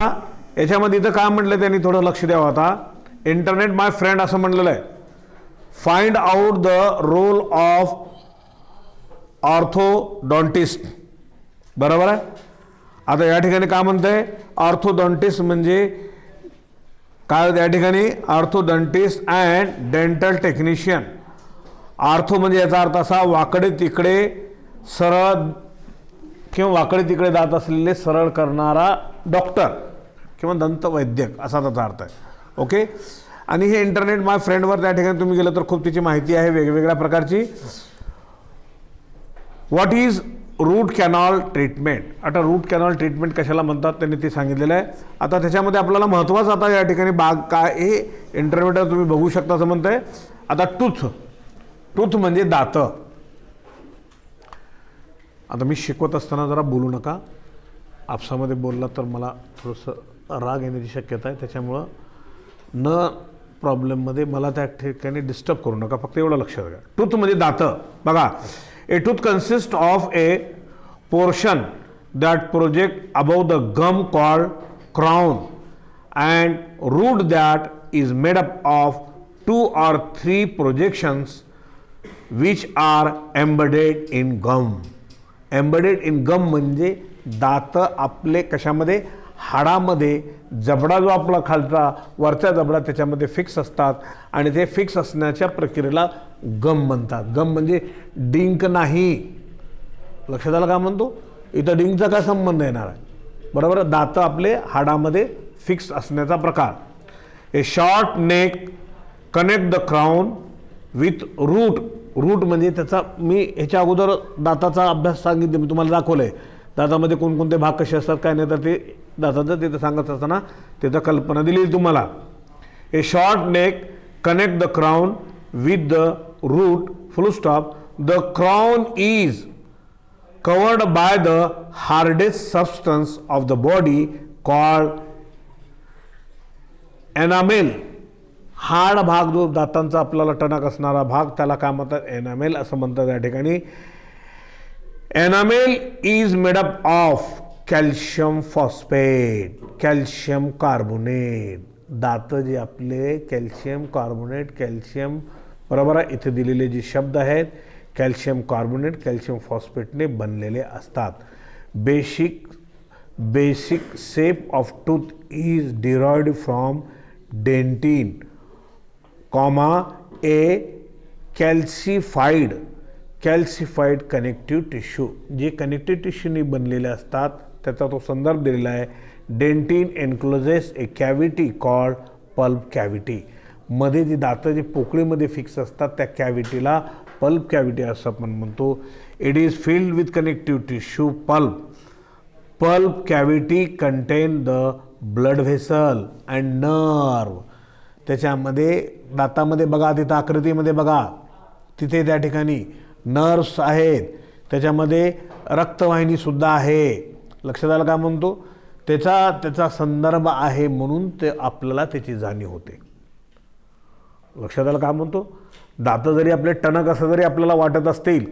याच्यामध्ये इथं काय म्हटलं त्यांनी थोडं लक्ष द्यावं. आता इंटरनेट माय फ्रेंड असं म्हटलेलं आहे. Find out the role of orthodontist. बरोबर आहे. आता या ठिकाणी काय म्हणतंय, ऑर्थोडॉन्टिस्ट म्हणजे काय या ठिकाणी, orthodontist and dental technician. Ortho म्हणजे याचा अर्थ असा, वाकडे तिकडे सरळ किंवा वाकडे तिकडे दात असलेले सरळ करणारा डॉक्टर किंवा दंतवैद्यक असा त्याचा अर्थ आहे. ओके. आणि हे इंटरनेट माय फ्रेंडवर त्या ठिकाणी तुम्ही गेलं तर खूप तिची माहिती आहे वेगवेगळ्या प्रकारची. What is root canal treatment. आता रूट कॅनॉल ट्रीटमेंट कशाला म्हणतात त्यांनी ते सांगितलेलं आहे. आता त्याच्यामध्ये आपल्याला महत्त्वाचं आता या ठिकाणी बाग काय हे इंटरनेटवर तुम्ही बघू शकता असं म्हणतंय. आता टूथ म्हणजे दात. आता मी शिकवत असताना जरा बोलू नका, आपसामध्ये बोलला तर मला थोडंसं राग येण्याची शक्यता आहे. त्याच्यामुळं न प्रॉब्लेममध्ये मला त्या ठिकाणी डिस्टर्ब करू नका, फक्त एवढं लक्षात घ्या. टूथ म्हणजे दात. बघा, a tooth consist of a portion that project above the gum called crown and root that is made up of 2 or 3 projections which are embedded in gum. Embedded in gum म्हणजे दात आपले कशामध्ये, हाडामध्ये. जबडा जो आपला खालचा वरचा जबडा त्याच्यामध्ये फिक्स असतात आणि ते फिक्स असण्याच्या प्रक्रियेला गम म्हणतात. गम म्हणजे डिंक नाही. लक्षात आलं का म्हणतो, इथं डिंकचा काय संबंध येणार आहे. बरोबर. दात आपले हाडामध्ये फिक्स असण्याचा प्रकार. A short neck connect the crown with root. Root म्हणजे त्याचा, मी ह्याच्या अगोदर दाताचा अभ्यास सांगितले, मी तुम्हाला दाखवलं आहे. दातामध्ये कोणकोणते भाग कसे असतात काय नाही, तर ते दाताचं तिथं सांगत असताना तिथं कल्पना दिली तुम्हाला. A short neck connect the crown with the root full stop. The crown is covered by the hardest substance of the body called enamel. Hard भाग जो दातांचा आपल्याला टणक असणारा भाग त्याला काय म्हणतात, एनामेल असं म्हणतात या ठिकाणी. Enamel is made up of calcium phosphate, calcium carbonate. दात जे आपले कॅल्शियम कार्बोनेट, कॅल्शियम बरोबर आहे, इथे दिलेले जे शब्द आहेत कॅल्शियम कार्बोनेट, कॅल्शियम फॉस्फेटने बनलेले असतात. Basic shape of tooth is derived from dentine comma a calcified connective tissue. जे कनेक्टिव्ह टिश्यूनी बनलेले असतात त्याचा तो संदर्भ दिलेला आहे. Dentine encloses a cavity called pulp cavity. मध्ये जी दातं जी पोकळीमध्ये फिक्स असतात त्या कॅव्हिटीला पल्प कॅव्हिटी असं आपण म्हणतो. It is filled with connective tissue pulp. Pulp cavity content the blood vessel and nerve. त्याच्यामध्ये दातामध्ये बघा, तिथं आकृतीमध्ये बघा, तिथे त्या ठिकाणी नर्व्स आहेत, त्याच्यामध्ये रक्तवाहिनीसुद्धा आहे. लक्षात आलं का म्हणतो, त्याचा संदर्भ आहे म्हणून ते आपल्याला त्याची जाणीव होते. लक्षात आलं का म्हणतो, दात जरी आपले टणक असं जरी आपल्याला वाटत असतील,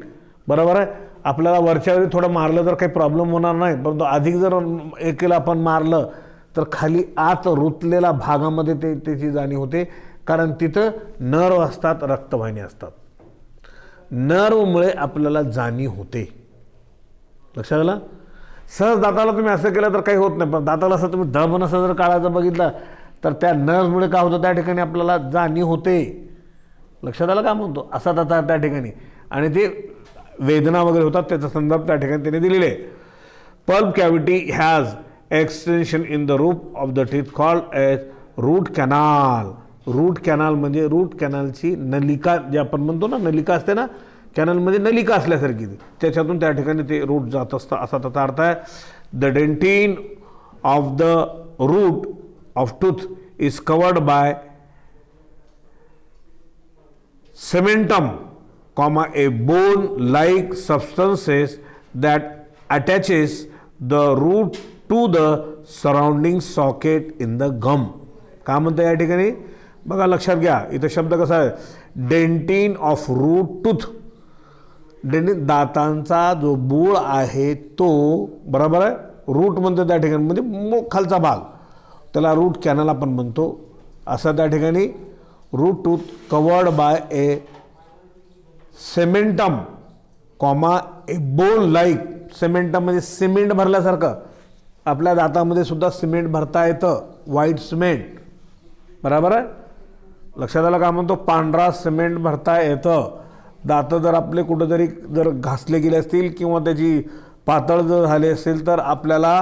बरोबर आहे, आपल्याला वरच्यावरी थोडं मारलं तर काही प्रॉब्लेम होणार नाही, परंतु अधिक जर एकेला आपण मारलं तर खाली आत रुतलेल्या भागामध्ये त्याची जाणीव होते. कारण तिथं नर्व असतात, रक्तवाहिनी असतात. नर्वमुळे आपल्याला जाणीव होते. लक्षात आलं. सहज दाताला तुम्ही असं केलं तर काही होत नाही, पण दाताला असं तुम्ही धबन असं जर काढायचं बघितलं तर त्या नर्वमुळे काय होतं, त्या ठिकाणी आपल्याला जाणीव होते. लक्षात आलं का म्हणतो, असा दाता त्या ठिकाणी, आणि ते वेदना वगैरे होतात त्याचा संदर्भ त्या ठिकाणी त्याने दिलेले आहे. Pulp cavity has extension in the root of the teeth called as root canal. Root canal म्हणजे रूट कॅनलची नलिका जे आपण म्हणतो ना, नलिका असते ना, कॅनल म्हणजे नलिका असल्यासारखी, त्याच्यातून त्या ठिकाणी ते रूट जात असतं असा त्याचा अर्थ आहे. The dentine of the root of tooth is covered by cementum comma a bone like substances that attaches the root to the surrounding socket in the gum. काय म्हणतं या ठिकाणी बघा, लक्षात घ्या, इथं शब्द कसा आहे, dentine of root tooth. Dentine दातांचा जो मूळ आहे तो, बरोबर आहे, रूट म्हणतो त्या ठिकाणी म्हणजे खालचा भाग, त्याला रूट कॅनल आपण म्हणतो. असा त्या ठिकाणी root tooth covered by a cementum comma a bone like. Cementum म्हणजे सिमेंट भरल्यासारखं. आपल्या दातामध्ये सुद्धा सिमेंट भरता येतं, व्हाईट सिमेंट. बरोबर आहे. लक्षात आलं का म्हणतो, पांढरा सिमेंट भरता येतं. दात जर आपले कुठंतरी जर घासले गेले असतील किंवा त्याची पातळ जर झाली असेल तर आपल्याला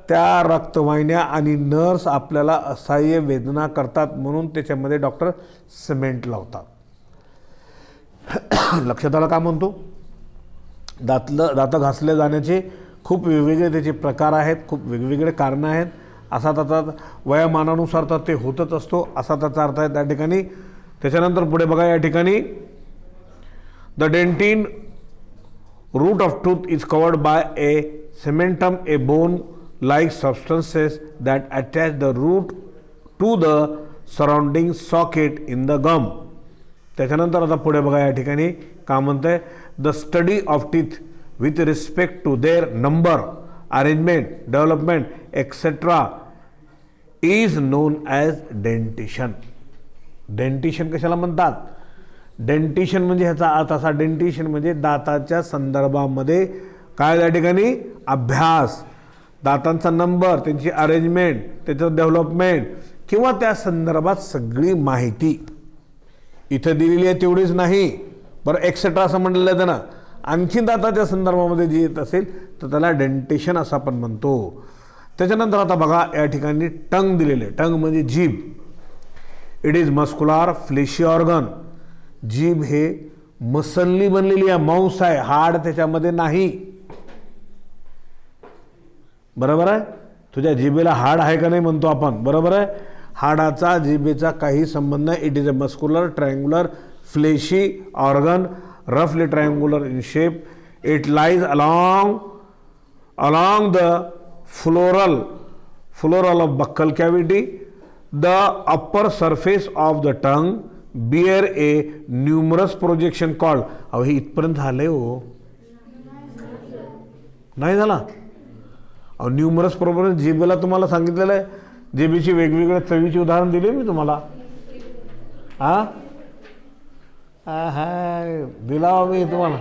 त्या रक्तवाहिन्या आणि नर्स आपल्याला असह्य वेदना करतात, म्हणून त्याच्यामध्ये डॉक्टर सिमेंट लावतात. लक्षात आलं का म्हणतो. दात घासले जाण्याचे खूप वेगवेगळे त्याचे प्रकार आहेत, खूप वेगवेगळे कारणं आहेत. असा त्याचा वयामानानुसार तर ते होतच असतो, असा त्याचा अर्थ आहे त्या ठिकाणी. त्याच्यानंतर पुढे बघा या ठिकाणी, the dentine root of tooth is covered by a cementum a bone like substances that attach the root to the surrounding socket in the gum. त्याच्यानंतर आता पुढे बघा या ठिकाणी का म्हणतंय, the study of teeth with respect to their number, arrangement, development etcetera is known as dentition. Dentition कशाला म्हणतात. डेंटिशन म्हणजे ह्याचा अर्थ असा, डेंटिशन म्हणजे दाताच्या संदर्भामध्ये काय त्या ठिकाणी अभ्यास, दातांचा नंबर, त्यांची अरेंजमेंट, त्याचं डेव्हलपमेंट किंवा त्या संदर्भात सगळी माहिती इथं दिलेली आहे. तेवढीच नाही बरं, एक्सेट्रा असं म्हटलेलं आहे ना, आणखी दाताच्या संदर्भामध्ये जे येत असेल तर त्याला डेंटिशन असं आपण म्हणतो. त्याच्यानंतर आता बघा या ठिकाणी टंग दिलेले. टंग म्हणजे जीभ. It is muscular fleshy organ. जीभ हे मसलनी बनलेली आहे, मांस आहे, हाड त्याच्यामध्ये नाही. बरोबर आहे. तुझ्या जिभेला हाड आहे का नाही म्हणतो आपण. बरोबर आहे. हाडाचा जिभेचा काही संबंध नाही. It is a muscular triangular fleshy organ रफली triangular in shape. It lies along the floral of buccal cavity. The upper surface of the tongue bear a numerous projection called. अहो हे इथपर्यंत झालंय हो, नाही झाला. अहो न्यूमरस प्रोजेक्शन जिभेला तुम्हाला सांगितलेलं आहे. जिभेची वेगवेगळ्या चवीची उदाहरण दिले मी तुम्हाला. हा दिला मी तुम्हाला.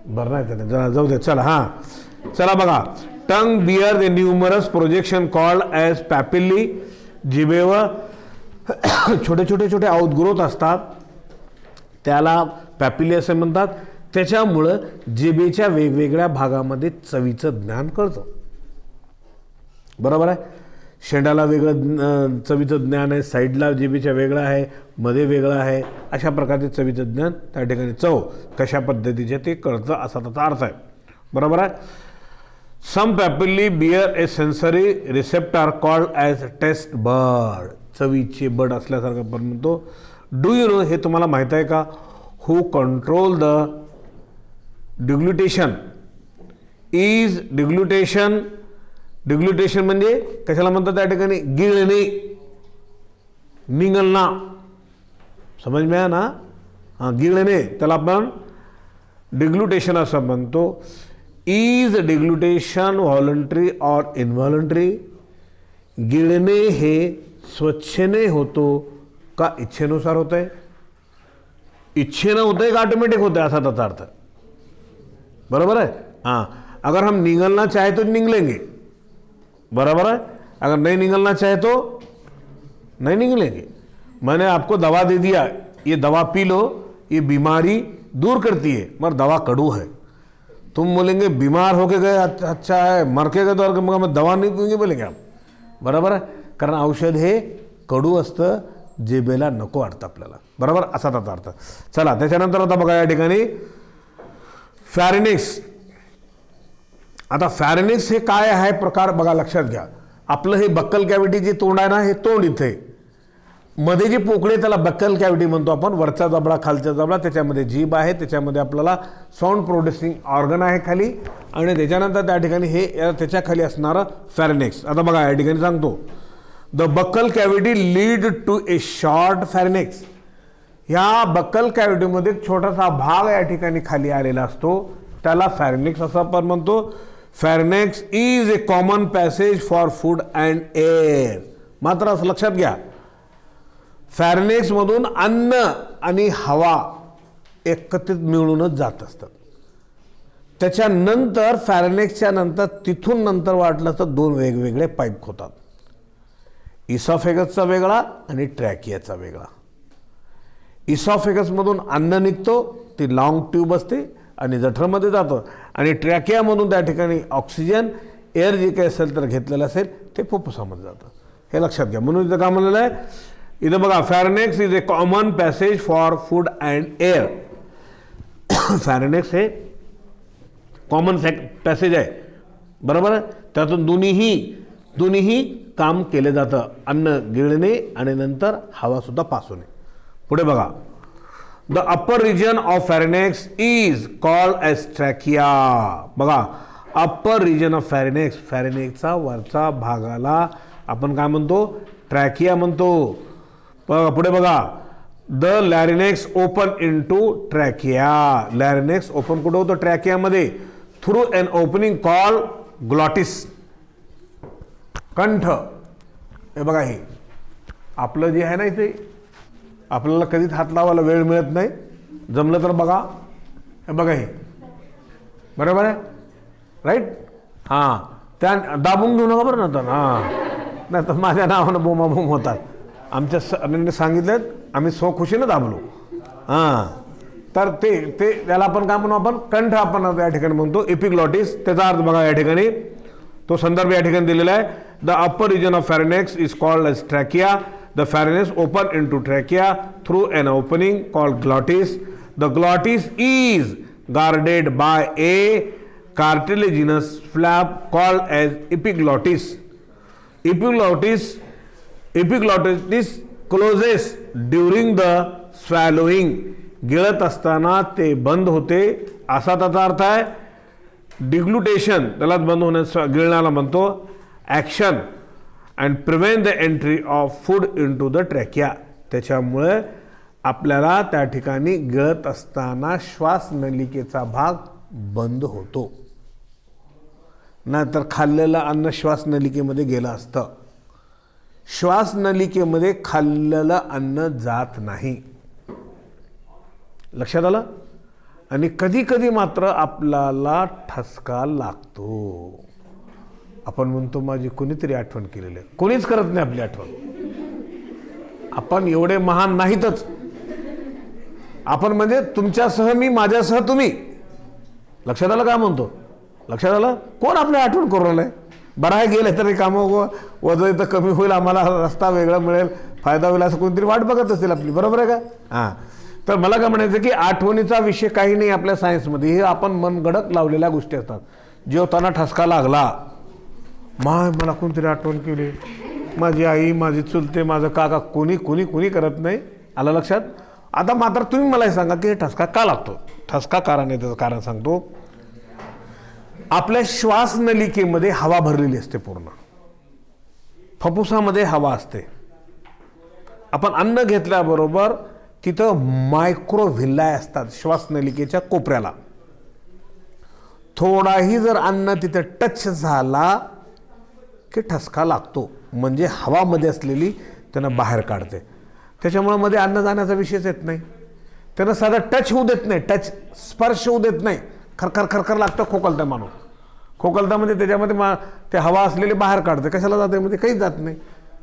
बरं नाही त्याने जरा जाऊ दे. चला हां चला बघा, tongue bear the numerous projection called as papillae. जिभेवर छोटे छोटे छोटे आउटग्रोथ असतात, त्याला पॅपिली असे म्हणतात. त्याच्यामुळं जिभेच्या वेगवेगळ्या भागामध्ये चवीचं ज्ञान कळतं. बरोबर आहे. शेंडाला वेगळं चवीचं ज्ञान आहे, साईडला जिभेच्या वेगळं आहे, मध्ये वेगळं आहे. अशा प्रकारचे चवीचं ज्ञान त्या ठिकाणी चव कशा पद्धतीचे ते कळतं असा त्याचा अर्थ आहे. बरोबर आहे. Some papillae bear a sensory receptor called as taste bud. चवीचे बर्ड असल्यासारखं आपण म्हणतो. डू यू नो, हे तुम्हाला माहीत आहे का, हू कंट्रोल द डिग्लुटेशन इज डिग्लुटेशन. डिग्लुटेशन म्हणजे कशाला म्हणतात त्या ठिकाणी, गिळणे, निंगलना. समज में ना. हां गिळणे त्याला आपण डिग्लुटेशन असं म्हणतो. Is deglutition voluntary or involuntary. गिळणे हे स्वच्छेने होतो का इच्छेनुसार होत आहे. इच्छेनं होतं आहे का ऑटोमेटिक होतं आहे असा त्याचा अर्थ. बराबर है. हाँ, अगर हम निगलना चाहे तो निगलेंगे. बराबर है. अगर नहीं निगलना चाहे तो नहीं निगलेंगे. मैंने आपको दवा दे दिया, ये दवा पी लो, ये बीमारी दूर करती है, मगर दवा कडू है. तुम बोलेंगे बीमार होके गए अच्छा है, मर के गए तो मग मैं दवा नहीं पिऊंगी बोलेंगे आप. बरोबर आहे. कारण औषध हे कडू असतं, जिभेला नको वाटतं आपल्याला. बरोबर असा त्याचा अर्थ. चला त्याच्यानंतर आता बघा या ठिकाणी फॅरिनिक्स. आता फॅरिनिक्स हे काय आहे प्रकार बघा, लक्षात घ्या. आपलं हे बक्कल कॅव्हिटी जे तोंड आहे ना, हे तोंड इथे मध्ये जे पोकळे त्याला बक्कल कॅव्हिटी म्हणतो आपण. वरचा जबडा, खालचा जबडा, त्याच्यामध्ये जीभ आहे, त्याच्यामध्ये आपल्याला साऊंड प्रोड्युसिंग ऑर्गन आहे खाली, आणि त्याच्यानंतर त्या ठिकाणी हे त्याच्या खाली असणारं फॅरिनिक्स. आता बघा या ठिकाणी सांगतो, the buccal cavity lead to a short pharynx. ह्या बक्कल कॅव्हिटीमध्ये एक छोटासा भाग या ठिकाणी खाली आलेला असतो, त्याला फॅरिनिक्स असं आपण म्हणतो. Pharynx is a common passage for food and air. मात्र असं लक्षात घ्या, फॅरेनेक्समधून अन्न आणि हवा एकत्रित मिळूनच जात असतात. त्याच्यानंतर फॅरेनेक्सच्या नंतर तिथून नंतर वाटलं तर दोन वेगवेगळे पाईप होतात. इसॉफेगसचा वेगळा आणि ट्रॅकियाचा वेगळा. इसॉफेगसमधून अन्न निघतो, ती लॉंग ट्यूब असते आणि जठरमध्ये जातं, आणि ट्रॅकियामधून त्या ठिकाणी ऑक्सिजन एअर जे काही असेल तर घेतलेलं असेल ते फुफ्फुसामध्ये जातं. हे लक्षात घ्या. म्हणून इथं काय म्हणलेलं आहे, इथं बघा, pharynx is a common passage for food and air. Pharynx हे कॉमन पॅसेज आहे, बरोबर आहे. त्यातून दोन्हीही काम केले जातं, अन्न गिळणे आणि नंतर हवासुद्धा पास होणे. पुढे बघा, the upper region of pharynx is called as trachea. बघा, अप्पर रिजन ऑफ फॅरेनेक्स, फॅरेनेक्सचा वरचा भागाला आपण काय म्हणतो, ट्रॅकिया म्हणतो. पुढे बघा, the larynx open into trachea. Larynx open कुठं होतं, ट्रॅकियामध्ये, through an opening call glottis. कंठ. हे बघा, हे आपलं जे आहे ना, इथे आपल्याला कधीच हात लावायला वेळ मिळत नाही, जमलं तर बघा, हे बघा, हे बरोबर आहे, राईट. हां, त्या दाबून घेऊ नका बरं ना तर. हां, नाही तर माझ्या नावानं बोमाबोम होतात. आमच्या सरांनी सांगितलं, आम्ही स्वखुशीनं दाबलो. हां, तर ते त्याला आपण काय म्हणू, आपण कंठ आपण या ठिकाणी म्हणतो, एपिग्लॉटिस. त्याचा अर्थ बघा या ठिकाणी, तो संदर्भ या ठिकाणी दिलेला आहे. The upper region of pharynx is called as trachea. The pharynx open into trachea through an opening called glottis. The glottis is guarded by a cartilaginous flap called as epiglottis. Epiglottis closes during the swallowing. गिळत असताना ते बंद होते, असा त्याचा अर्थ आहे. डिग्लुटेशन, त्यालाच बंद होण्या गिळण्याला म्हणतो. Action and prevent the entry of food into the trachea. त्याच्यामुळे आपल्याला त्या ठिकाणी गिळत असताना श्वासनलिकेचा भाग बंद होतो, नाहीतर खाल्लेलं अन्न श्वासनलिकेमध्ये गेलं असतं. श्वासनलिकेमध्ये खाल्लेलं अन्न जात नाही. लक्षात आलं. आणि कधी कधी मात्र आपल्याला ठसका लागतो. आपण म्हणतो माझी कोणीतरी आठवण केलेली आहे. कोणीच करत नाही आपली आठवण. आपण एवढे महान नाहीतच. आपण म्हणजे तुमच्यासह मी, माझ्यासह तुम्ही. लक्षात आलं काय म्हणतो, लक्षात आलं. कोण आपल्या आठवण करून आलंय. बरं आहे, गेले तरी कामं वजन तर कमी होईल, आम्हाला रस्ता वेगळा मिळेल, फायदा होईल, असं कोणतरी वाट बघत असेल आपली, बरोबर आहे का. हां, तर मला काय म्हणायचं की आठवणीचा विषय काही नाही आपल्या सायन्समध्ये. हे आपण मनगडक लावलेल्या गोष्टी असतात. जेवताना ठसका लागला, मला कोणतरी आठवण केली, माझी आई, माझी चुलते, माझं काका, कोणी करत नाही. आलं लक्षात. आता मात्र तुम्ही मला हे सांगा की हे ठसका का लागतो. ठसका कारण आहे, त्याचं कारण सांगतो. आपल्या श्वासनलिकेमध्ये हवा भरलेली असते पूर्ण, फुफ्फुसामध्ये हवा असते. आपण अन्न घेतल्याबरोबर तिथं मायक्रोव्हिल्लाय असतात श्वासनलिकेच्या कोपऱ्याला. थोडाही जर अन्न तिथं टच झाला की ठसका लागतो, म्हणजे हवामध्ये असलेली त्यांना बाहेर काढते. त्याच्यामुळे मध्ये अन्न जाण्याचा विषयच येत नाही. त्यांना साधा टच होऊ देत नाही, टच स्पर्श होऊ देत नाही. खरखर लागतं, खोकलतं माणूस. खोकलता म्हणजे त्याच्यामध्ये ते हवा असलेली बाहेर काढते. कशाला जाते मध्ये, काहीच जात नाही.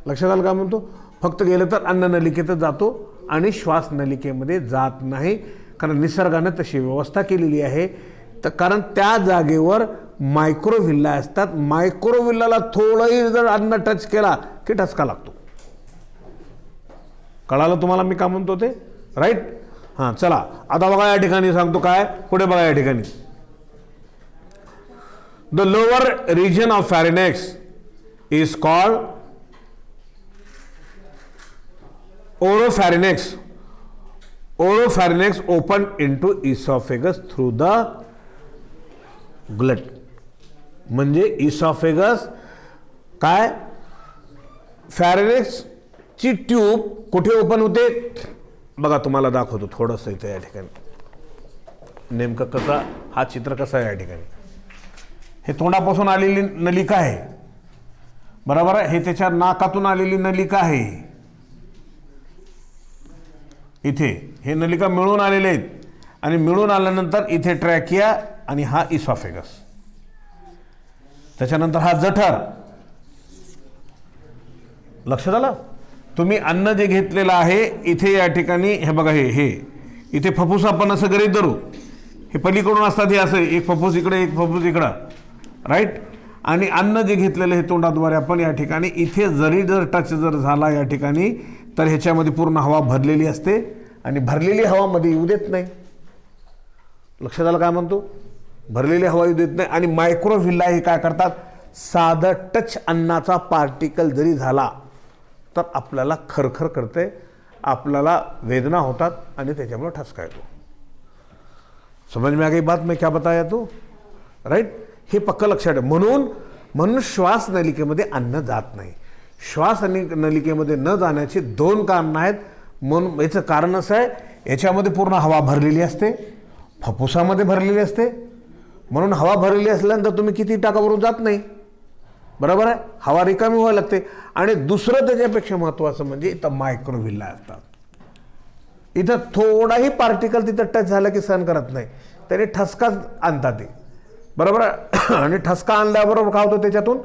लक्षात आलं का म्हणतो. फक्त गेलं तर अन्न नलिकेतच जातो आणि श्वास नलिकेमध्ये जात नाही, कारण निसर्गाने तशी व्यवस्था केलेली आहे. तर कारण त्या जागेवर मायक्रोव्हिल्ला असतात. मायक्रोव्हिल्लाला थोडंही जर अन्न टच केला की ठसका लागतो. कळालं तुम्हाला मी का म्हणतो ते, राईट. हां, चला आता बघा या ठिकाणी सांगतो काय. पुढे बघा या ठिकाणी, the lower region of pharynx is called oropharynx. Oropharynx open into oesophagus through the gullet. म्हणजे इसॉफेगस काय, फॅरेनेक्सची ट्यूब कुठे ओपन होते बघा, तुम्हाला दाखवतो थोडंसं इथे या ठिकाणी. नेमकं कसा हा चित्र कसा आहे या ठिकाणी. हे तोंडापासून आलेली नलिका आहे, बरोबर आहे. हे त्याच्या नाकातून आलेली नलिका आहे. इथे हे नलिका मिळून आलेले आहेत आणि मिळून आल्यानंतर इथे ट्रॅकिया आणि हा इसॉफेगस, त्याच्यानंतर हा जठर. लक्षात आलं. तुम्ही अन्न जे घेतलेलं आहे इथे या ठिकाणी हे बघा, हे इथे फुफ्फुस आपण असं गरीब धरू, हे पलीकडून असतात, हे असं एक फुफ्फुस इकडे एक फुफ्फुस इकडं, राईट. आणि अन्न जे घेतलेलं हे तोंडाद्वारे आपण या ठिकाणी इथे जरी जर टच जर झाला या ठिकाणी तर ह्याच्यामध्ये पूर्ण हवा भरलेली असते आणि भरलेली हवा मध्ये येऊ देत नाही. लक्षात आलं काय म्हणतो? भरलेली हवा येऊ देत नाही. आणि मायक्रोव्हिला हे काय करतात, साधं टच अन्नाचा पार्टिकल जरी झाला तर आपल्याला खरखर करते, आपल्याला वेदना होतात आणि त्याच्यामुळे ठसका येतो. समझ में आ गई बात मैं क्या बताया तो, राईट. हे पक्का लक्षात आहे. म्हणून श्वास नलिकेमध्ये अन्न जात नाही. श्वास नलिकेमध्ये न जाण्याची दोन कारणं आहेत. म्हणून याचं कारण असं आहे, याच्यामध्ये पूर्ण हवा भरलेली असते, फुफ्फुसामध्ये भरलेली असते. म्हणून हवा भरलेली असल्यानंतर तुम्ही किती टाकावरून जात नाही, बरोबर आहे. हवा रिकामी व्हायला लागते. आणि दुसरं त्याच्यापेक्षा महत्त्वाचं म्हणजे इथं मायक्रोव्हिला असतात. इथं थोडाही पार्टिकल तिथं टच झाला की सहन करत नाही, त्याने ठसकाच आणतात ते, बरोबर आहे. आणि ठसका आणल्याबरोबर काय होतं, त्याच्यातून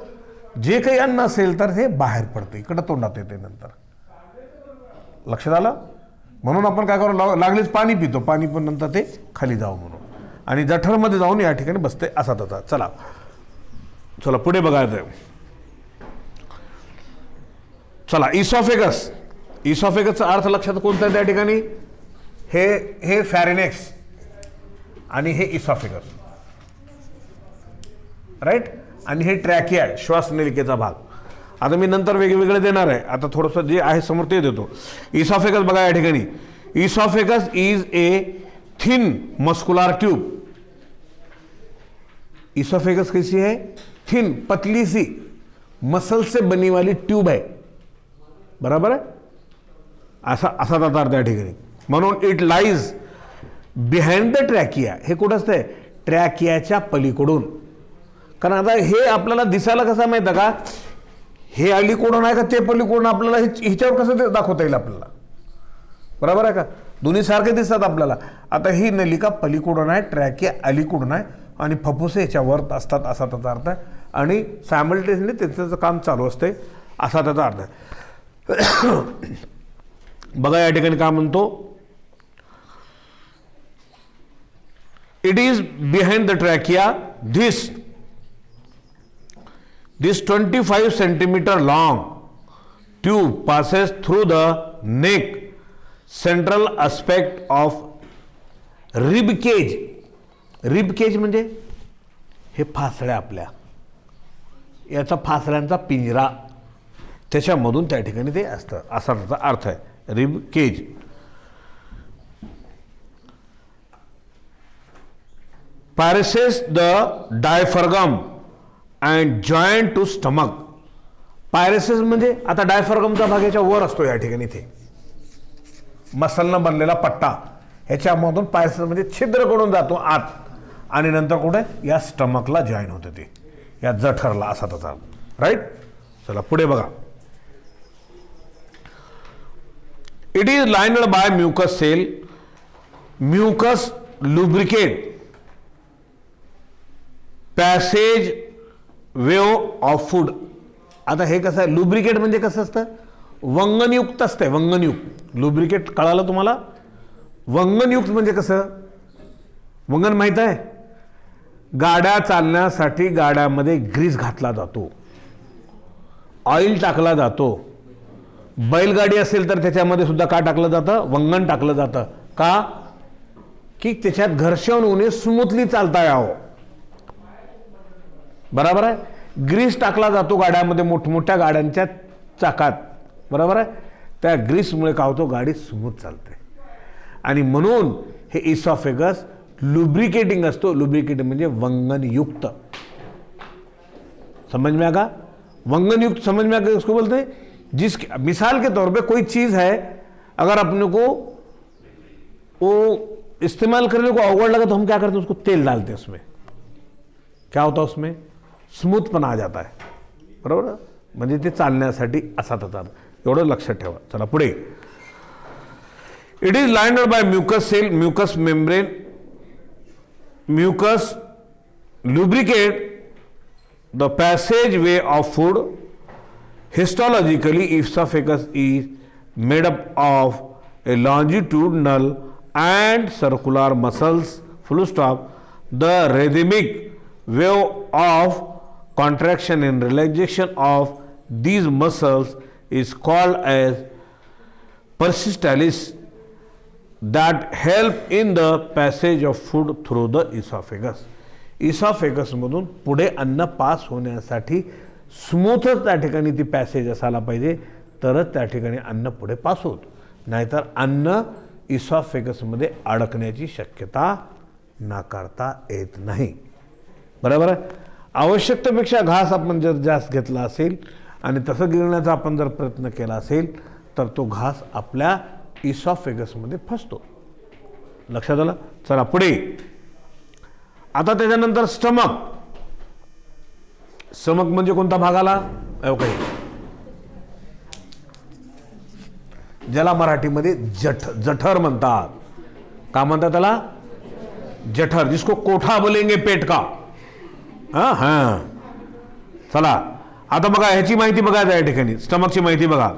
जे काही अन्न असेल तर हे बाहेर पडते, इकडं तोंडात येते नंतर. लक्षात आलं. म्हणून आपण काय करू, लागलीच पाणी पितो, पाणी पण नंतर ते खाली जावं म्हणून, आणि जठरमध्ये जाऊन या ठिकाणी बसते असा तसा. चला पुढे बघायचं. चला, इसॉफेगस. इसॉफेगसचा अर्थ लक्षात कोणता आहे त्या ठिकाणी, हे फॅरिनेक्स आणि हे इसॉफेगस, राईट. आणि हे ट्रॅकिया, श्वासनलिकेचा भाग. आता मी नंतर वेगवेगळे देणार आहे, आता थोडंसं जे आहे समोर ते देतो. इसॉफेगस बघा या ठिकाणी, oesophagus is a thin muscular tube. Oesophagus कैसी है, थिन, पतली सी मसल से बनी वाली ट्यूब है, बराबर आहे. असा त्याचा अर्थ या ठिकाणी. म्हणून it lies behind the trachea. हे कुठं असतंय, ट्रॅकियाच्या पलीकडून. कारण आता हे आपल्याला दिसायला कसं माहिती आहे का, हे अलीकडून आहे का ते पलीकडून, आपल्याला हिच्यावर कसं दाखवता येईल आपल्याला, बरोबर आहे का. दोन्ही सारखे दिसतात आपल्याला. आता ही नलिका पलीकडून आहे, ट्रॅकिया अलीकडून आहे आणि फुफ्फुसे याच्यावर असतात असा त्याचा अर्थ आहे. आणि सायमल्टेनियसली त्याचं काम चालू असते असा त्याचा अर्थ आहे. बघा या ठिकाणी काय म्हणतो, it is behind the trachea. This 25 centimeter long tube passes through the neck, central aspect of rib cage. Rib cage म्हणजे हे फासळ्या, आपल्या याचा फासळ्यांचा पिंजरा, त्याच्यामधून त्या ठिकाणी ते असतं असा त्याचा अर्थ आहे, rib cage. Passes the diaphragm and joint to stomach. पायरेसिस म्हणजे आता डायफ्रागमचा भाग याच्या वर असतो या ठिकाणी, इथे मसलनं बनलेला पट्टा, ह्याच्यामधून पायरेसिस म्हणजे छिद्र करून जातो आत आणि नंतर कुठे या स्टमकला जॉईन होते, ते या जठरला असा त्याचा, राईट. चला पुढे बघा. It is lined by mucus cell. Mucus lubricate passageway of food. आता हे कसं आहे, लुब्रिकेट म्हणजे कसं असतं, वंगनयुक्त असतंय, वंगनयुक्त. लुब्रिकेट कळालं तुम्हाला. वंगनयुक्त म्हणजे कसं, वंगन माहित आहे, गाड्या चालण्यासाठी गाड्यामध्ये ग्रीस घातला जातो, ऑइल टाकला जातो. बैलगाडी असेल तर त्याच्यामध्ये सुद्धा काय टाकलं जातं, वंगण टाकलं जातं. का, की त्याच्यात घर्षण होणे स्मूथली चालता यावं, बरोबर आहे. ग्रीस टाकला जातो गाड्यामध्ये, मोठमोठ्या गाड्यांच्या चाकात, बरोबर आहे. त्या ग्रीसमुळे काय होतो, गाडी स्मूथ चालते. आणि म्हणून हे इसॉफेगस लुब्रिकेटिंग असतो. लुब्रिकेटिंग म्हणजे वंगनयुक्त. समझ में आगा, वंगनयुक्त समझ में आगा उसको बोलते हैं. जिस मिसाल के तौर पे कोई चीज़ है, अगर अपने को वो इस्तेमाल करने को अवगढ़ लगा तो हम क्या करते हैं, उसको तेल डालते हैं उसमें. क्या होता है उसमें, स्मूथपणा आ जाता है, बरोबर, म्हणजे ते चालण्यासाठी असा त्याचा एवढं लक्षात ठेवा. चला पुढे. It is lined by mucus cell, mucus membrane, mucus lubricate the passageway of food. Histologically, esophagus is made up of a longitudinal and circular muscles, full stop. The rhythmic wave of contraction and relaxation of these muscles is called as peristalsis that help in the passage of food through the esophagus. इसॉफेगसमधून पुढे अन्न pass होण्यासाठी स्मूथच त्या ठिकाणी ती passage असायला पाहिजे, तरच त्या ठिकाणी अन्न पुढे पास होतं, नाहीतर अन्न इसॉफेगसमध्ये अडकण्याची शक्यता नाकारता येत नाही, बरोबर आहे. आवश्यकतेपेक्षा घास आपण जर जास्त घेतला असेल आणि तसं गिळण्याचा आपण जर प्रयत्न केला असेल तर तो घास आपल्या इसॉफेगसमध्ये फसतो. लक्षात आलं. चला पुढे. आता त्याच्यानंतर स्टमक. स्टमक म्हणजे कोणता भाग आला, ज्याला मराठीमध्ये जठर म्हणतात. का म्हणतात त्याला? जठर, जिसको कोठा बोलेंगे पेट का. हां हां. चला आता बघा ह्याची माहिती बघा, या ठिकाणी स्टमकची माहिती बघा.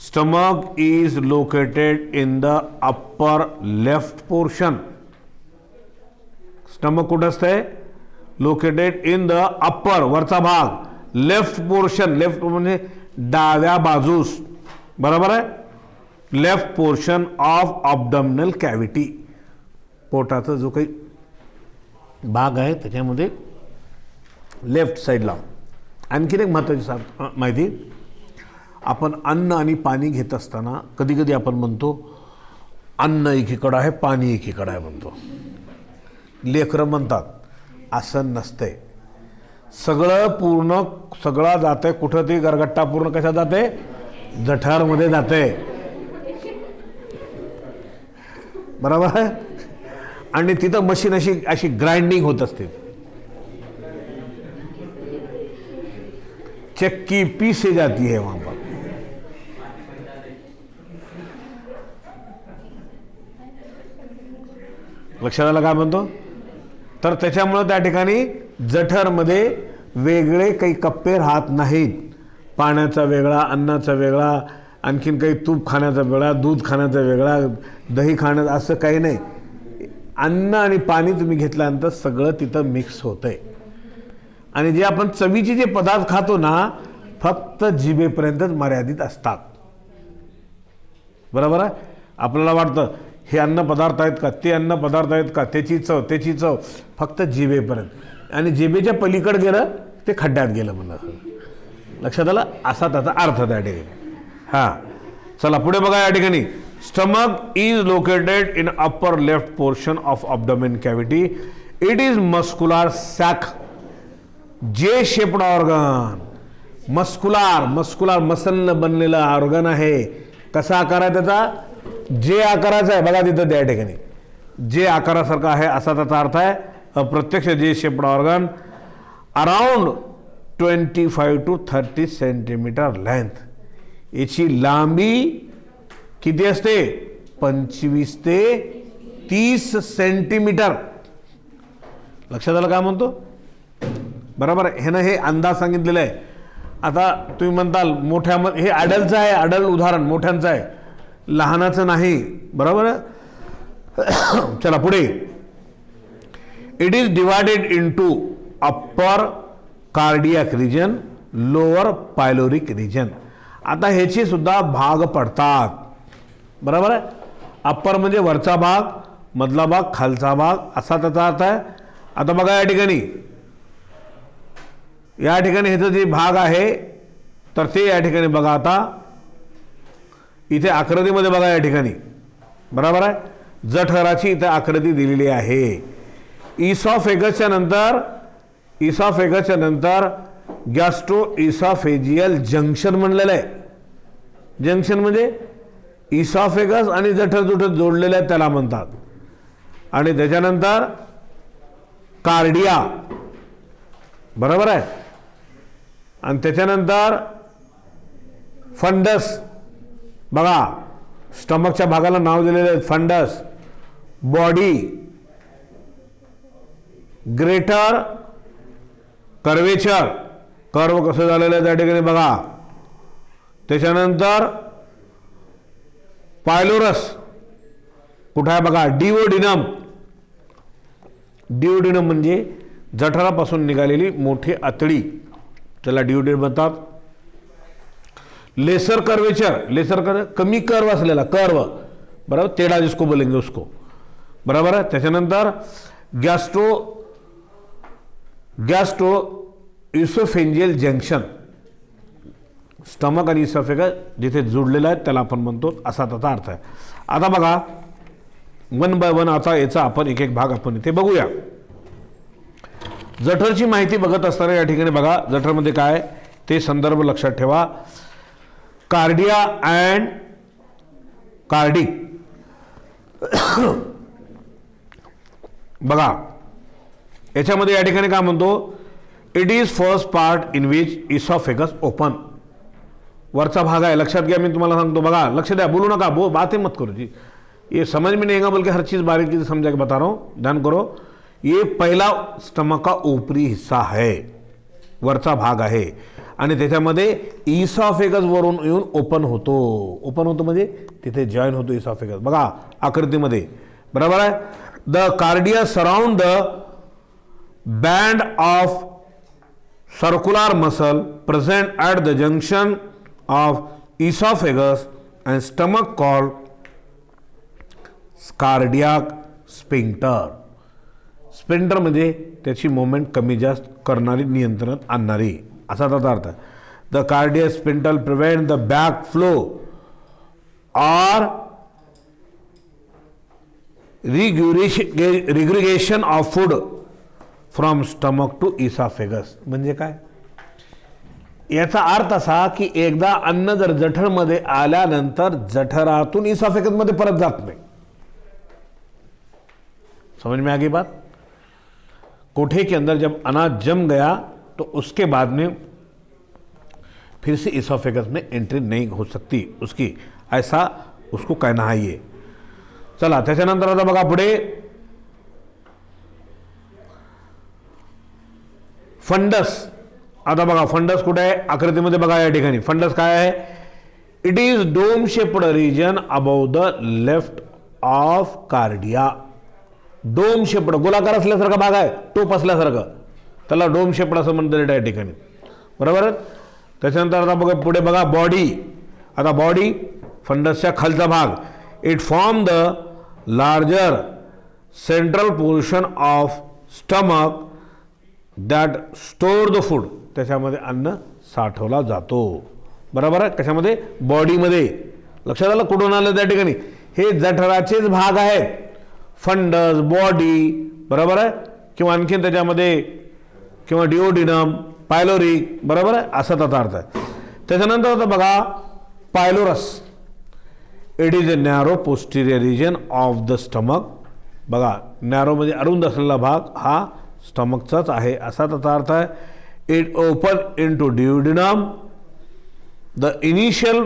Stomach is located in the upper left portion. Stomach कुठं असतंय? लोकेटेड इन द अप्पर, वरचा भाग, लेफ्ट पोर्शन, लेफ्ट म्हणजे डाव्या बाजूस, बरोबर आहे. Left portion of abdominal cavity, पोटाचा जो काही भाग आहे त्याच्यामध्ये लेफ्ट साईडला. आणखीन एक महत्त्वाची माहिती, आपण अन्न आणि पाणी घेत असताना कधी कधी आपण म्हणतो अन्न एकीकडं आहे पाणी एकीकडं आहे म्हणतो. लेकरं म्हणतात, असं नसतंय. सगळं पूर्ण सगळा जाते कुठं, ती गरगट्टा पूर्ण कशात जाते? जठरमध्ये जाते, बरोबर आहे. आणि तिथं मशीन अशी अशी ग्राइंडिंग होत असते, चक्की पीसे जाती है वहां पर. लक्षात आलं काय म्हणतो? तर त्याच्यामुळे त्या ठिकाणी जठरमध्ये वेगळे काही कप्पे राहत नाहीत. पाण्याचा वेगळा, अन्नाचा वेगळा, आणखीन काही तूप खाण्याचा वेगळा, दूध खाण्याचा वेगळा, दही खाण्याचं, असं काही नाही. अन्न आणि पाणी तुम्ही घेतल्यानंतर सगळं तिथं मिक्स होतंय. आणि जे आपण चवीचे जे पदार्थ खातो ना, फक्त जिभेपर्यंतच मर्यादित असतात, बरोबर आहे. आपल्याला वाटतं हे अन्न पदार्थ आहेत का, ते अन्न पदार्थ आहेत का, त्याची चव फक्त जिभेपर्यंत, आणि जिभेच्या पलीकडे गेलं ते खड्ड्यात गेलं म्हणलं. लक्षात आलं. असा त्याचा अर्थ त्या ठिकाणी. हां चला पुढे बघा. या ठिकाणी stomach is located in upper left portion of abdomen cavity. It is muscular sac, J shaped organ. Muscular मसलनं बनलेला ऑर्गन आहे. कसा आकार आहे त्याचा? जे आकाराचा आहे बघा तिथं त्या ठिकाणी, जे आकारासारखा आहे असा त्याचा अर्थ आहे. अप्रत्यक्ष जे shaped organ, around 25 to 30 centimetre length. याची लांबी किती असते? 25 ते 30 सेंटीमीटर. लक्षात आलं काय म्हणतो? बरोबर आहे. ह्यानं हे अंदाज सांगितलेलं आहे. आता तुम्ही म्हणताल मोठ्यामध्ये, हे अडल्टचं आहे, अडल्ट उदाहरण मोठ्यांचं आहे, लहानाचं नाही, बरोबर आहे. चला पुढे. It is divided into upper cardiac region, lower pyloric region. आता ह्याचे सुद्धा भाग पडतात, बरोबर आहे. अप्पर म्हणजे वरचा भाग, मधला भाग, खालचा भाग, असा त्याचा अर्थ आहे. आता बघा या ठिकाणी ह्याचा जे भाग आहे तर ते या ठिकाणी बघा. आता इथे आकृतीमध्ये बघा या ठिकाणी, बरोबर आहे. जठराची इथे आकृती दिलेली आहे. इसॉफेगसच्या नंतर गॅस्ट्रो इसॉफेजियल जंक्शन म्हणलेलं आहे. जंक्शन म्हणजे इसॉफेगस आणि जठर जोडलेलं आहे त्याला म्हणतात. आणि त्याच्यानंतर कार्डिया, बरोबर आहे. आणि त्याच्यानंतर फंडस, बघा स्टमकच्या भागाला नाव दिलेले आहे fundus. Body, greater curvature, curve कसं झालेलं आहे त्या ठिकाणी बघा. त्याच्यानंतर पायलोरस कुठं आहे बघा. डिओडिनम, डिओडिनम म्हणजे जठरापासून निघालेली मोठी आतडी, त्याला डिओडिनम म्हणतात. लेसर कर्वेचर, लेसर कर्व कमी कर्व असलेला कर्व, बरोबर, टेढ़ा जिसको बोलेंगे उसको, बराबर है. त्याच्यानंतर गॅस्ट्रो इसोफेंजियल जंक्शन, स्टमक आणि इसोफेगस जिथे जुडलेलं आहे त्याला आपण म्हणतो, असा त्याचा अर्थ आहे. आता बघा वन बाय वन आता याचा आपण एक एक भाग आपण इथे बघूया. जठरची माहिती बघत असताना या ठिकाणी बघा जठरमध्ये काय ते संदर्भ लक्षात ठेवा. कार्डिया अँड कार्डिक, बघा याच्यामध्ये या ठिकाणी काय म्हणतो, it is first part in which oesophagus open. वरचा भाग आहे, लक्षात घ्या, मी तुम्हाला सांगतो बघा, लक्ष द्या, बोलू नका, बातें मत करो जी, ये समझ में नहीं आएगा बल्कि हर चीज़ बारीकी से समझा के बता रहा हूँ, ध्यान करो. ये पहिला स्टमक का ऊपरी हिस्सा है, वरचा भाग आहे आणि त्याच्यामध्ये इसॉफेगस वरून येऊन ओपन होतो. ओपन होतो म्हणजे तिथे जॉईन होतो इसॉफेगस, बघा आकृतीमध्ये, बरोबर आहे. The cardia surround the band of circular muscle present at the junction of oesophagus and stomach called cardiac sphincter. Sphincter म्हणजे त्याची मोमेंट कमी जास्त करणारी, नियंत्रण आणणारी, असा त्याचा अर्थ आहे. The cardiac sphincter prevent the back flow or regurgitation of food from stomach to oesophagus. म्हणजे काय, याचा अर्थ असा की एकदा अन्न जर जठरमध्ये आल्यानंतर जठरातून इसॉफेगसमध्ये परत जात नाही. समझ में आ गई बात. कोठे के अंदर जब अनाज जम गया तो उसके बाद में फिर से इसोफेगस में एंट्री नहीं हो सकती उसकी, ऐसा उसको कहना है ये. चला त्याच्यानंतर आता बघा पुढे फंडस. आता बघा फंडस कुठे आहे आकृतीमध्ये बघा या ठिकाणी. फंडस काय आहे, it is dome shaped region above the left of cardia. Dome shaped, गोलाकार असल्यासारखा भाग आहे, टोप असल्यासारखं, त्याला डोम शेपड असं म्हणतात या ठिकाणी, बरोबर. त्याच्यानंतर आता बघा पुढे बघा बॉडी. आता बॉडी फंडसच्या खालचा भाग. It form the larger central portion of stomach that store the food. त्याच्यामध्ये अन्न साठवला जातो, बरोबर आहे. कशामध्ये, बॉडीमध्ये. लक्षात आलं कुठून आलं त्या ठिकाणी, हे जठराचेच भाग आहेत, फंडस, बॉडी, बरोबर आहे, किंवा आणखीन त्याच्यामध्ये किंवा डिओडिनम, पायलोरिक, बरोबर आहे, असा त्याचा अर्थ आहे. त्याच्यानंतर आता बघा pylorus. It is a narrow posterior region of the stomach. बघा नॅरो म्हणजे अरुंद असलेला भाग हा स्टमकचाच आहे, असा त्याचा अर्थ आहे. It open into duodenum. The initial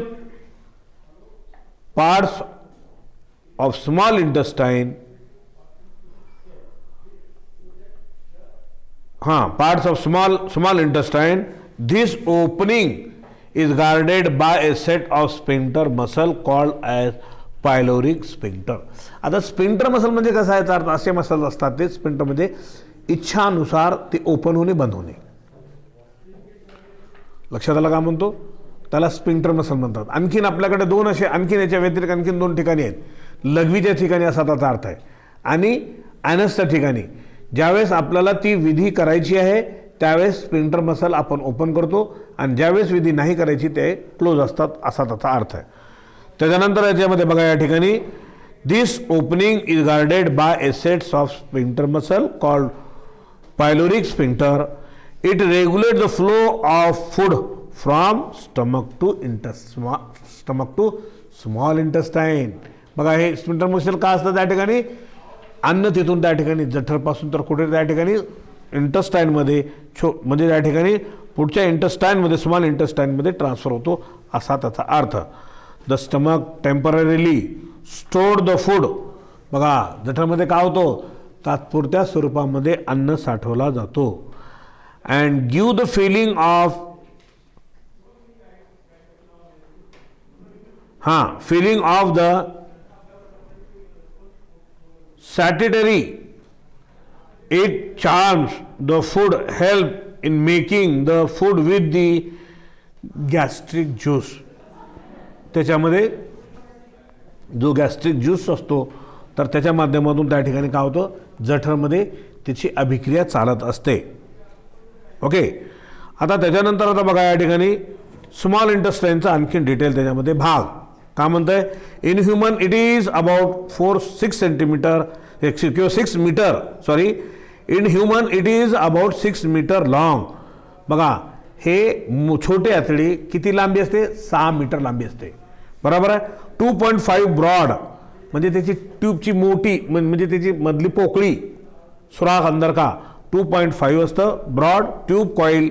parts of small intestine, parts of small intestine. This opening is guarded by a set of sphincter muscle called as pyloric sphincter. आता स्पिंक्टर मसल म्हणजे कसं आहे, अर्थ असे muscle असतात ते sphincter मध्ये इच्छानुसार ते ओपन होणे बंद होणे. लक्षात आलं का म्हणतो, त्याला स्पिंक्टर मसल म्हणतात. आणखीन आपल्याकडे दोन असे, आणखीन याच्या व्यतिरिक्त आणखीन दोन ठिकाणी आहेत. लघवीच्या ठिकाणी असा त्याचा अर्थ आहे आणि ॲनसच्या ठिकाणी. ज्यावेळेस आपल्याला ती विधी करायची आहे त्यावेळेस स्पिंक्टर मसल आपण ओपन करतो आणि ज्यावेळेस विधी नाही करायची ते क्लोज असतात, असा त्याचा अर्थ आहे. त्याच्यानंतर याच्यामध्ये बघा या ठिकाणी this opening is guarded by a sets of sphincter muscle called pyloric sphincter. It regulate the flow of food from stomach to small intestine. बघा हे स्पिंक्टर मसल का असतं त्या ठिकाणी, अन्न तिथून त्या ठिकाणी जठरपासून तर कुठे त्या ठिकाणी इंटेस्टाईनमध्ये म्हणजे या ठिकाणी पुढच्या इंटेस्टाईनमध्ये स्मॉल इंटेस्टाईनमध्ये ट्रान्सफर होतो असा त्याचा अर्थ. The stomach temporarily stored the food. बघा जठरामध्ये काय होतो, तात्पुरत्या स्वरूपामध्ये अन्न साठवला जातो. And give the filling of feeling of the satiety. It charms the food, help in making the food with the gastric juice. त्याच्यामध्ये जो गॅस्ट्रिक ज्यूस असतो तर त्याच्या माध्यमातून त्या ठिकाणी काय होतं, जठरमध्ये त्याची अभिक्रिया चालत असते. ओके. आता त्याच्यानंतर आता बघा या ठिकाणी स्मॉल इंटेस्टाईनचा आणखी डिटेल त्याच्यामध्ये भाग काय म्हणतंय. In human it is about 4-6 centimetre किंवा 6 metre sorry in human it is about 6 metre long. बघा हे छोटे आतडी किती लांबी असते, 6 मीटर लांबी असते. बरोबर आहे. 2.5 ब्रॉड म्हणजे त्याची ट्यूबची मोठी म्हणजे त्याची मधली पोकळी सुराख अंदर का 2.5 असतं. Broad tube coil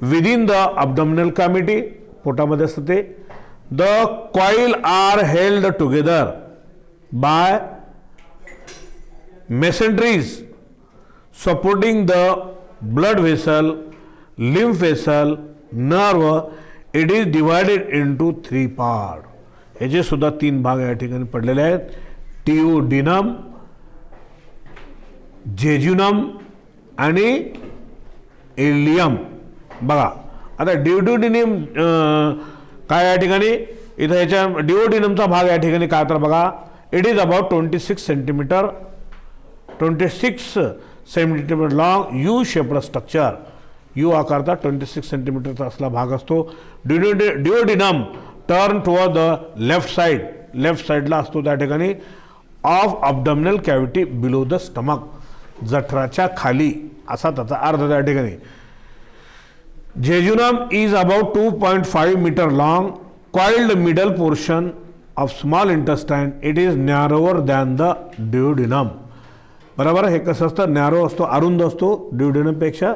within the abdominal cavity, पोटामध्ये असतं ते. The coil are held together by mesenteries supporting the blood vessel, lymph vessel, nerve. It is divided into 3 part. ह्याचे सुद्धा 3 भाग या ठिकाणी पडलेले आहेत. टिओडिनम, जेजुनम आणि इलियम. बघा आता डिओडिनम काय या ठिकाणी इथं ह्याच्या डिओडिनमचा भाग या ठिकाणी काय तर बघा it is about 26 centimetre long U shaped structure. U आकारचा 26 सेंटीमीटरचा असला भाग असतो. Duodenum turn toward the left साईडला असतो त्या ठिकाणी of abdominal cavity below the stomach, जठराच्या खाली असा त्याचा अर्थ त्या ठिकाणी. Jejunum is about 2.5 metre long. Coiled middle portion of small intestine it is narrower than the duodenum. बरोबर. हे कसं असतं, नॅरो असतो, अरुंद असतो डिओडिनमपेक्षा.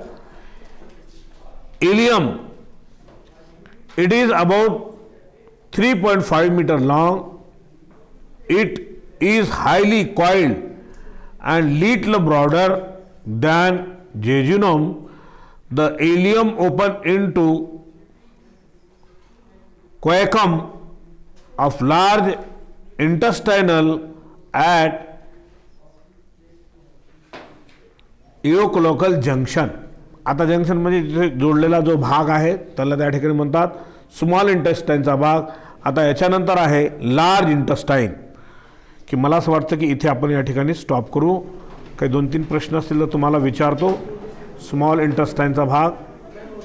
Ilium it is about 3.5 metre long. It is highly coiled and little broader than jejunum. The ileum open into coacum of large intestinal at eoclocal junction. आता junction म्हणजे जोडलेला जो भाग आहे त्याला त्या ठिकाणी म्हणतात स्मॉल इंटेस्टाईनचा भाग. आता याच्यानंतर आहे लार्ज इंटेस्टाईन. की मला असं वाटतं की इथे आपण या ठिकाणी स्टॉप करू. काही 2-3 प्रश्न असतील तर तुम्हाला विचारतो. स्मॉल इंटेस्टाईनचा भाग